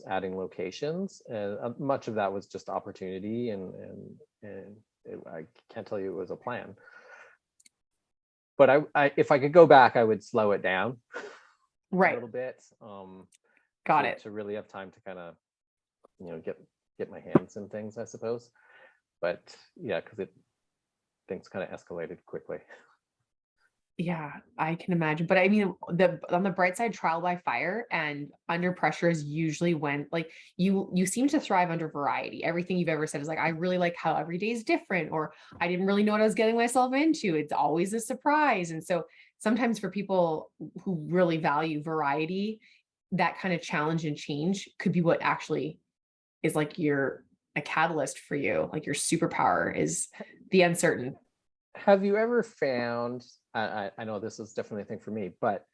adding locations, and much of that was just opportunity, and I can't tell you it was a plan. But I if I could go back, I would slow it down a little bit. Got it. To really have time to kind of, you know, get my hands in things, I suppose. But yeah, because things kind of escalated quickly. Yeah, I can imagine. But I mean, on the bright side, trial by fire and under pressure is usually when like you seem to thrive under variety. Everything you've ever said is like, I really like how every day is different, or I didn't really know what I was getting myself into. It's always a surprise. And so sometimes for people who really value variety, that kind of challenge and change could be what actually is like a catalyst for you. Like your superpower is the uncertain. Have you ever found, I know this is definitely a thing for me, but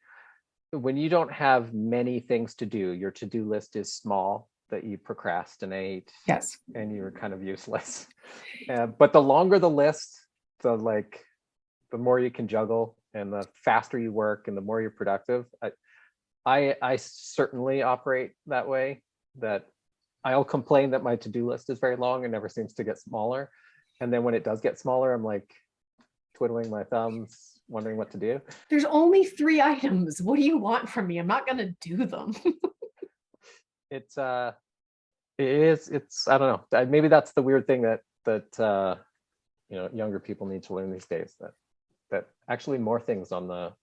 when you don't have many things to do, your to-do list is small, that you procrastinate Yes. and you're kind of useless. But the longer the list, the more you can juggle and the faster you work and the more you're productive. I certainly operate that way, that I'll complain that my to-do list is very long and never seems to get smaller. And then when it does get smaller, I'm like twiddling my thumbs, wondering what to do. There's only 3 items. What do you want from me? I'm not going to do them. It's it's I don't know. Maybe that's the weird thing that younger people need to learn these days, that actually more things on the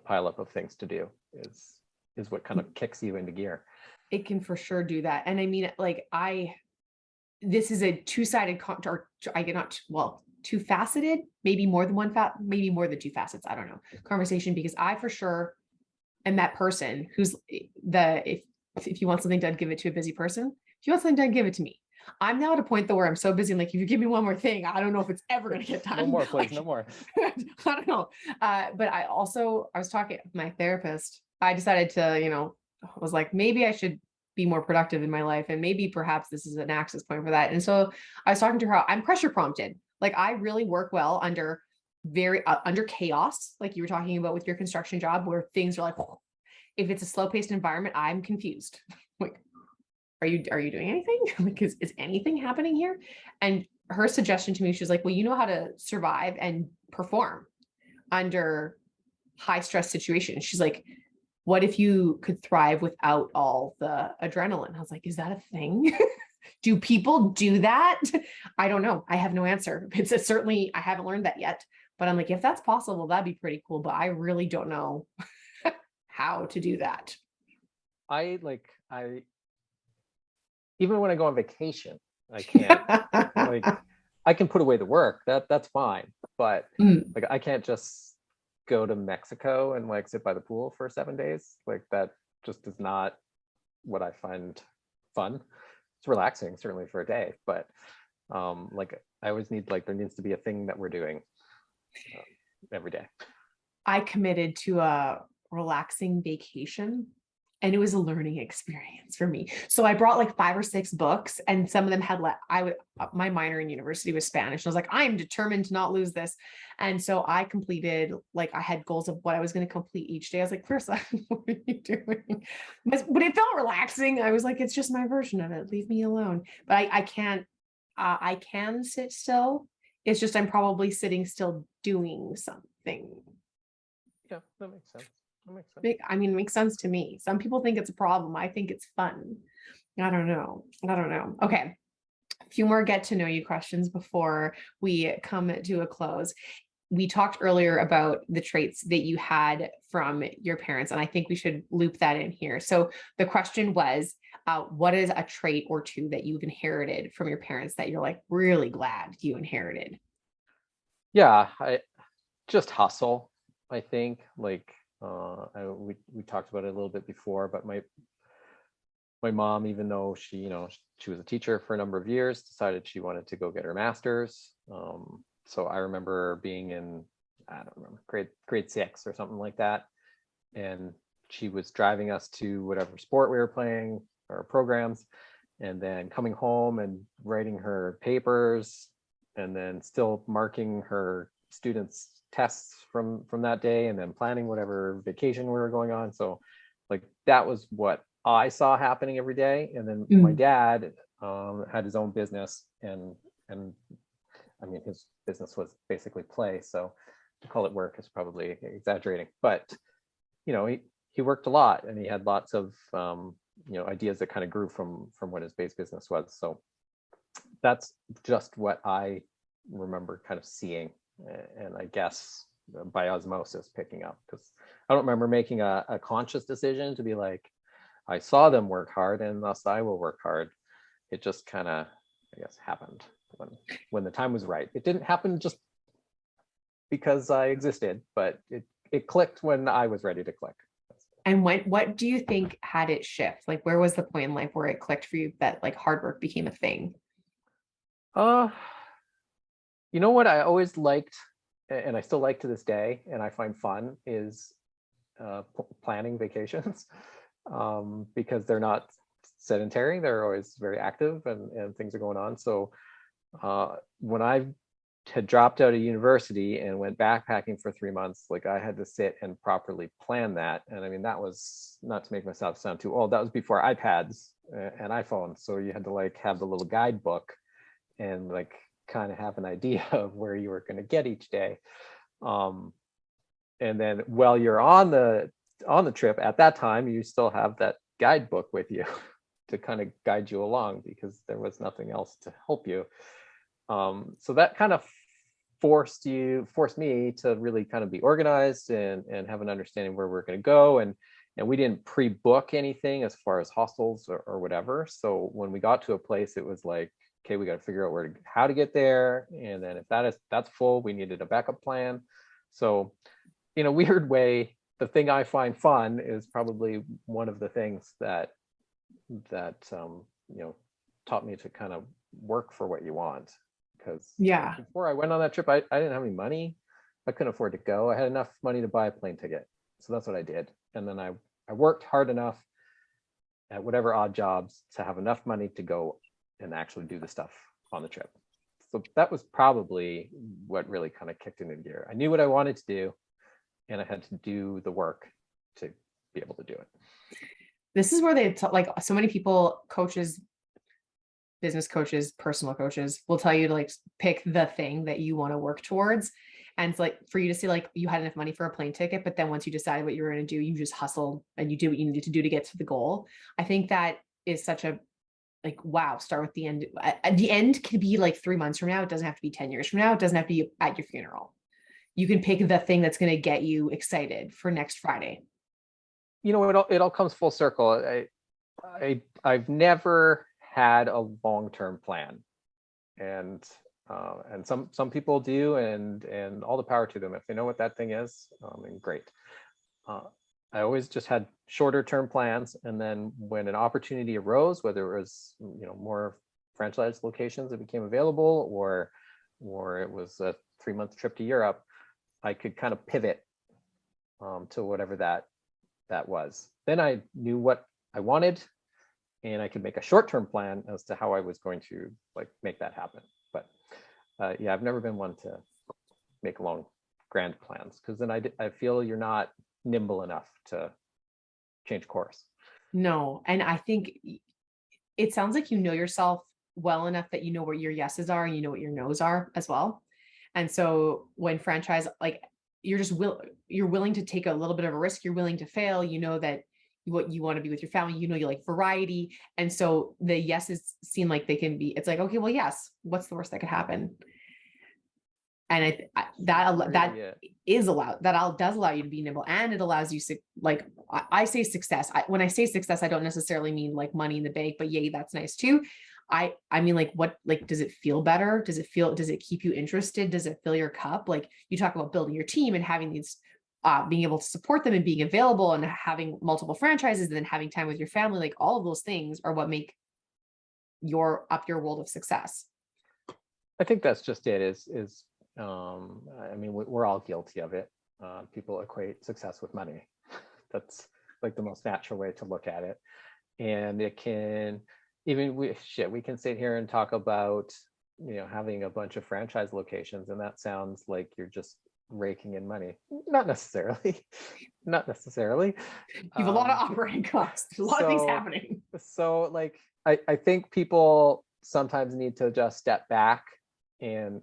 pileup of things to do is what kind of kicks you into gear. It can for sure do that. And I mean, like this is a two-sided or I get not, well, two-faceted, maybe more than maybe more than 2 facets. I don't know, conversation, because I for sure am that person who's if you want something done, give it to a busy person. If you want something done, give it to me. I'm now at a point though where I'm so busy. I'm like, if you give me one more thing, I don't know if it's ever going to get done. No more, please. Like, no more. I don't know. But I was talking with my therapist. I decided to, was like, maybe I should be more productive in my life. And maybe perhaps this is an access point for that. And so I was talking to her, I'm pressure prompted. Like I really work well under under chaos, like you were talking about with your construction job, where things are like, oh, if it's a slow paced environment, I'm confused. Like, are you doing anything? Like, is anything happening here? And her suggestion to me, she was like, well, you know how to survive and perform under high stress situations. She's like, what if you could thrive without all the adrenaline? I was like, is that a thing? Do people do that? I don't know. I have no answer. Certainly, I haven't learned that yet, but I'm like, if that's possible, that'd be pretty cool. But I really don't know how to do that. I even when I go on vacation, I can't like I can put away the work. That's fine. But like I can't just go to Mexico and like sit by the pool for 7 days. Like that just is not what I find fun. It's relaxing, certainly for a day, but like I always need, like, there needs to be a thing that we're doing every day. I committed to a relaxing vacation, and it was a learning experience for me. So I brought like 5 or 6 books, and some of them had my minor in university was Spanish. I was like, I'm determined to not lose this. And so I completed, like, I had goals of what I was going to complete each day. I was like, Clarissa, what are you doing? But it felt relaxing. I was like, it's just my version of it. Leave me alone. But I can't, I can sit still. It's just I'm probably sitting still doing something. Yeah, that makes sense. I mean, it makes sense to me. Some people think it's a problem. I think it's fun. I don't know. Okay. A few more get to know you questions before we come to a close. We talked earlier about the traits that you had from your parents, and I think we should loop that in here. So the question was, what is a trait or 2 that you've inherited from your parents that you're like really glad you inherited? Yeah, I just hustle, I think. Like we talked about it a little bit before, but my mom, even though she was a teacher for a number of years, decided she wanted to go get her master's. So I remember being in, I don't remember, grade 6 or something like that, and she was driving us to whatever sport we were playing or programs, and then coming home and writing her papers, and then still marking her students' tests from that day, and then planning whatever vacation we were going on. So like that was what I saw happening every day. And then my dad had his own business, and I mean, his business was basically play, so to call it work is probably exaggerating, but he worked a lot, and he had lots of ideas that kind of grew from what his base business was. So that's just what I remember kind of seeing. And I guess by osmosis picking up, because I don't remember making a conscious decision to be like, I saw them work hard and thus I will work hard. It just kind of, I guess, happened when the time was right. It didn't happen just because I existed, but it clicked when I was ready to click. And what do you think had it shift? Like, where was the point in life where it clicked for you that like hard work became a thing? You know what I always liked, and I still like to this day, and I find fun, is planning vacations, because they're not sedentary. They're always very active, and things are going on. So when I had dropped out of university and went backpacking for 3 months, like I had to sit and properly plan that. And I mean, that was, not to make myself sound too old, that was before iPads and iPhones. So you had to like have the little guidebook and like kind of have an idea of where you were going to get each day. And then while you're on the trip at that time, you still have that guidebook with you to kind of guide you along, because there was nothing else to help you. So that kind of forced me to really kind of be organized and have an understanding where we're going to go. And we didn't pre-book anything as far as hostels or whatever. So when we got to a place, it was like, okay, we got to figure out how to get there. And then if that's full, we needed a backup plan. So in a weird way, the thing I find fun is probably one of the things that taught me to kind of work for what you want. Because before I went on that trip, I didn't have any money. I couldn't afford to go. I had enough money to buy a plane ticket. So that's what I did. And then I worked hard enough at whatever odd jobs to have enough money to go and actually do the stuff on the trip. So that was probably what really kind of kicked into gear. I knew what I wanted to do, and I had to do the work to be able to do it. This is where they like so many people, coaches, business coaches, personal coaches will tell you to like pick the thing that you want to work towards. And it's like for you to see like you had enough money for a plane ticket, but then once you decided what you were going to do, you just hustled and you did what you needed to do to get to the goal. I think that is such a like, wow, start with the end. The end could be like 3 months from now. It doesn't have to be 10 years from now. It doesn't have to be at your funeral. You can pick the thing that's going to get you excited for next Friday. You know, it all comes full circle. I've never had a long-term plan, and some people do, and all the power to them if they know what that thing is. And great. I always just had shorter term plans, and then when an opportunity arose, whether it was more franchise locations that became available, or it was a 3-month trip to Europe, I could kind of pivot to whatever that was. Then I knew what I wanted, and I could make a short-term plan as to how I was going to like make that happen. But yeah, I've never been one to make long, grand plans, because then I feel you're not nimble enough to change course. No, and I think it sounds like you know yourself well enough that you know what your yeses are and you know what your nos are as well. And so when franchise, like you're willing to take a little bit of a risk, you're willing to fail, you know that what you want to be with your family, you know, you like variety. And so the yeses seem like they can be, it's like, okay, well, yes, what's the worst that could happen? And that is allowed, does allow you to be nimble, and it allows you to like, I say success. When I say success, I don't necessarily mean like money in the bank, but yay, that's nice too. I mean, like what, like, does it feel better? Does it keep you interested? Does it fill your cup? Like you talk about building your team and having these, being able to support them and being available and having multiple franchises and then having time with your family, like all of those things are what make your world of success. I think that's just it is, I mean, we're all guilty of it. People equate success with money. That's like the most natural way to look at it. And it can, we can sit here and talk about, having a bunch of franchise locations, and that sounds like you're just raking in money. Not necessarily. You have a lot of operating costs. There's a lot of things happening. So like, I think people sometimes need to just step back and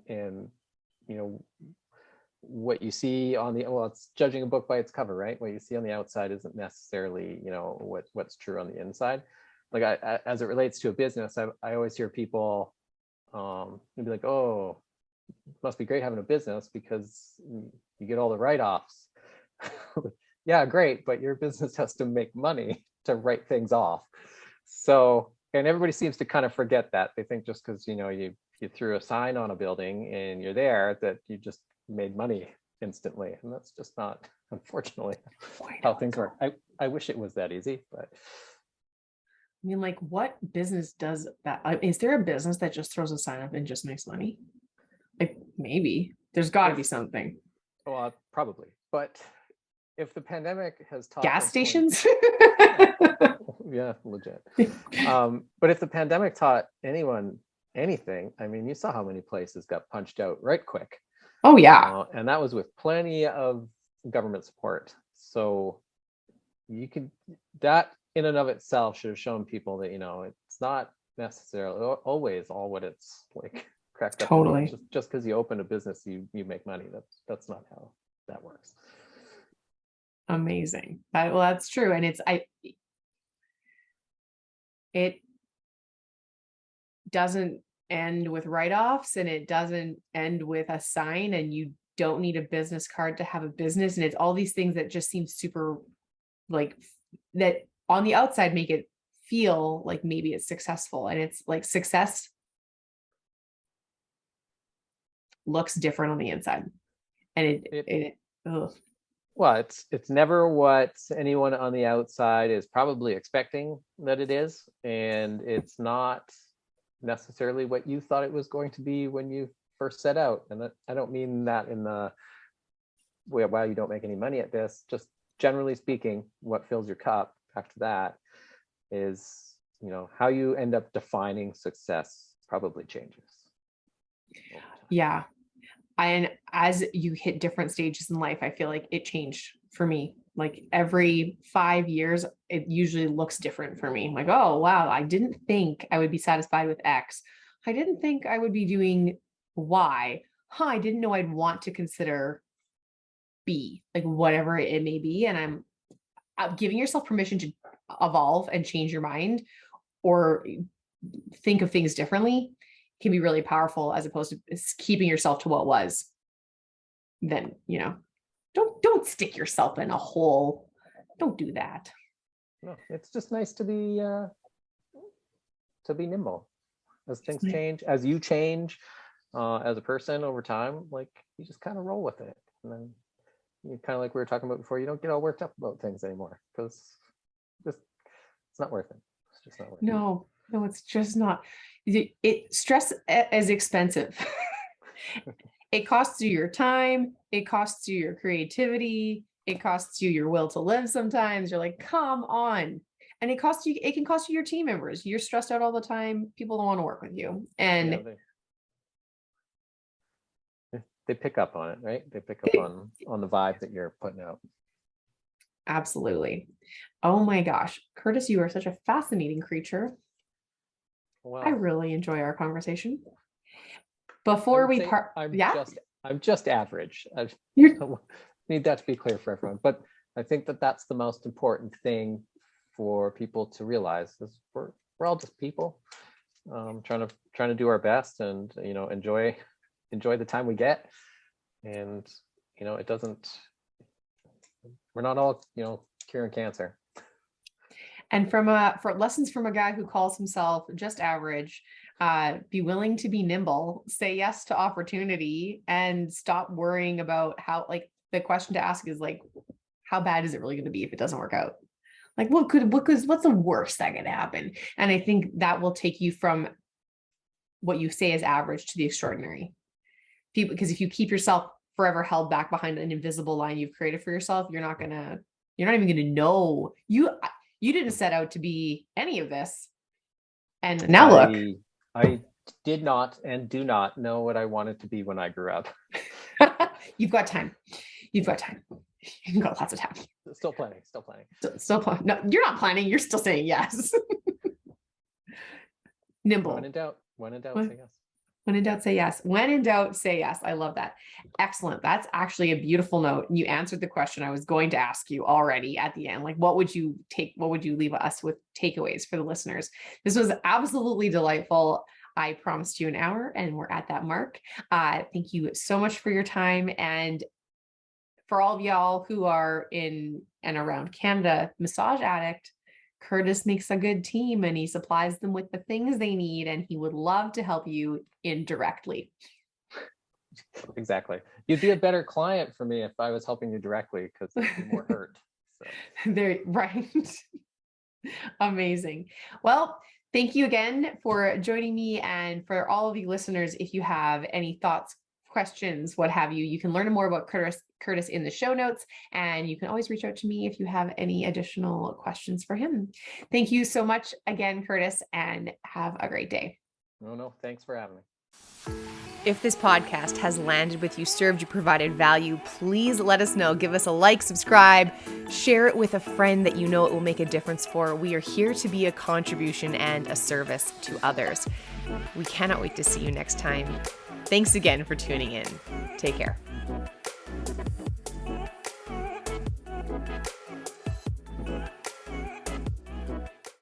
what you see on it's judging a book by its cover, right? What you see on the outside isn't necessarily, what's true on the inside. Like as it relates to a business, I always hear people be like, oh, it must be great having a business because you get all the write-offs. Yeah, great, but your business has to make money to write things off. So, and everybody seems to kind of forget that. They think just because, you threw a sign on a building and you're there, that you just made money instantly. And that's just not, unfortunately, how things work. I wish it was that easy, but. I mean, like, what business does that? Is there a business that just throws a sign up and just makes money? Like, maybe there's got to be something. Well, probably, but if the pandemic has taught gas stations, yeah, legit. But if the pandemic taught anyone anything, I mean, you saw how many places got punched out right quick. Oh yeah, and that was with plenty of government support. So that in and of itself should have shown people that it's not necessarily always all what it's like cracked up. Totally. Just because you open a business, you make money. That's not how that works. Amazing. Well, that's true. And it doesn't end with write-offs, and it doesn't end with a sign, and you don't need a business card to have a business. And it's all these things that just seem super, like, that on the outside make it feel like maybe it's successful. And it's like, success looks different on the inside. And well, it's never what anyone on the outside is probably expecting that it is, and it's not necessarily what you thought it was going to be when you first set out. And I don't mean that in the way, wow, you don't make any money at this. Just generally speaking, what fills your cup after that is, how you end up defining success probably changes. Yeah. And as you hit different stages in life, I feel like it changed for me. Like every 5 years, it usually looks different for me. I'm like, oh, wow, I didn't think I would be satisfied with X. I didn't think I would be doing Y. I didn't know I'd want to consider B, like whatever it may be. And I'm giving yourself permission to evolve and change your mind or think of things differently can be really powerful, as opposed to keeping yourself to what was. Then, don't stick yourself in a hole. Don't do that. No, it's just nice to be nimble as things change, as you change as a person over time. Like, you just kind of roll with it, and then you kind of, like we were talking about before, you don't get all worked up about things anymore, because it's not worth it. It's just not worth it. No, it's just not. Stress is expensive. It costs you your time. It costs you your creativity. It costs you your will to live. Sometimes you're like, come on. And it can cost you your team members. You're stressed out all the time. People don't want to work with you. And they pick up on it, right? They pick up on the vibe that you're putting out. Absolutely. Oh my gosh. Kurtis, you are such a fascinating creature. Well, I really enjoy our conversation. Before we part, I'm just average. I need that to be clear for everyone. But I think that's the most important thing for people to realize, is we're all just people, trying to do our best, and enjoy the time we get. And it doesn't. We're not all curing cancer. And for lessons from a guy who calls himself just average, be willing to be nimble, say yes to opportunity, and stop worrying about how, like, the question to ask is like, how bad is it really going to be if it doesn't work out? Like, what's the worst that could happen? And I think that will take you from what you say is average to the extraordinary. Because if you keep yourself forever held back behind an invisible line you've created for yourself, you're not even going to know you didn't set out to be any of this. And now look. I did not and do not know what I wanted to be when I grew up. You've got time. You've got lots of time. Still planning. Still planning. No, you're not planning. You're still saying yes. Nimble. When in doubt, say yes. When in doubt, say yes. When in doubt, say yes. I love that. Excellent. That's actually a beautiful note. You answered the question I was going to ask you already at the end. Like, what would you leave us with takeaways for the listeners? This was absolutely delightful. I promised you an hour, and we're at that mark. Thank you so much for your time. And for all of y'all who are in and around Canada, Massage Addict, Kurtis makes a good team and he supplies them with the things they need, and he would love to help you indirectly. Exactly. You'd be a better client for me if I was helping you directly, because you'd be more hurt. So. There, right. Amazing. Well, thank you again for joining me. And for all of you listeners, if you have any thoughts, questions, what have you, you can learn more about Kurtis in the show notes, and you can always reach out to me if you have any additional questions for him. Thank you so much again, Kurtis, and have a great day. No, thanks for having me. If this podcast has landed with you, served you, provided value, please let us know. Give us a like, subscribe, share it with a friend that you know it will make a difference for. We are here to be a contribution and a service to others. We cannot wait to see you next time. Thanks again for tuning in. Take care.